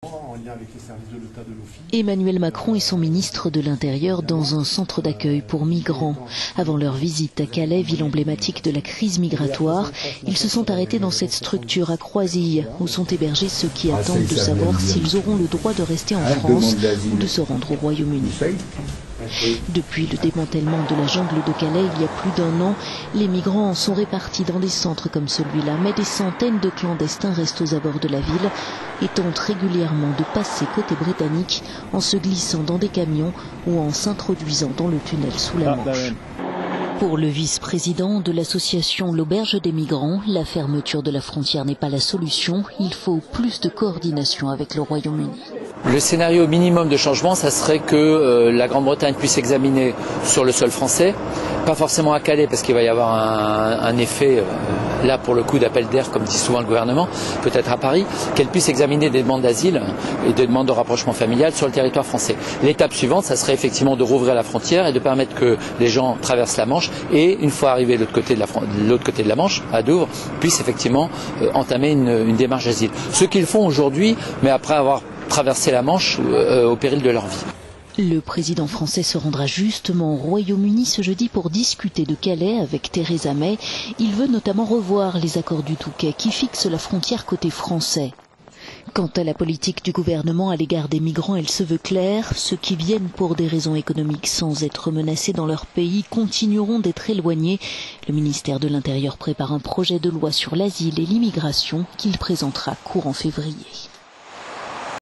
En lien avec les services de l'État de l'OFII. Emmanuel Macron et son ministre de l'Intérieur dans un centre d'accueil pour migrants. Avant leur visite à Calais, ville emblématique de la crise migratoire, ils se sont arrêtés dans cette structure à Croisilles, où sont hébergés ceux qui attendent de savoir s'ils auront le droit de rester en France ou de se rendre au Royaume-Uni. Depuis le démantèlement de la jungle de Calais il y a plus d'un an, les migrants sont répartis dans des centres comme celui-là, mais des centaines de clandestins restent aux abords de la ville et tentent régulièrement de passer côté britannique en se glissant dans des camions ou en s'introduisant dans le tunnel sous la Manche. Pour le vice-président de l'association L'Auberge des Migrants, la fermeture de la frontière n'est pas la solution, il faut plus de coordination avec le Royaume-Uni. Le scénario minimum de changement, ça serait que la Grande-Bretagne puisse examiner sur le sol français, pas forcément à Calais parce qu'il va y avoir un effet, là pour le coup d'appel d'air comme dit souvent le gouvernement, peut-être à Paris, qu'elle puisse examiner des demandes d'asile et des demandes de rapprochement familial sur le territoire français. L'étape suivante, ça serait effectivement de rouvrir la frontière et de permettre que les gens traversent la Manche et une fois arrivés de l'autre côté de la Manche, à Douvres, puissent effectivement entamer une démarche d'asile. Ce qu'ils font aujourd'hui, mais après avoir traverser la Manche au péril de leur vie. Le président français se rendra justement au Royaume-Uni ce jeudi pour discuter de Calais avec Theresa May. Il veut notamment revoir les accords du Touquet qui fixent la frontière côté français. Quant à la politique du gouvernement à l'égard des migrants, elle se veut claire. Ceux qui viennent pour des raisons économiques sans être menacés dans leur pays continueront d'être éloignés. Le ministère de l'Intérieur prépare un projet de loi sur l'asile et l'immigration qu'il présentera courant février.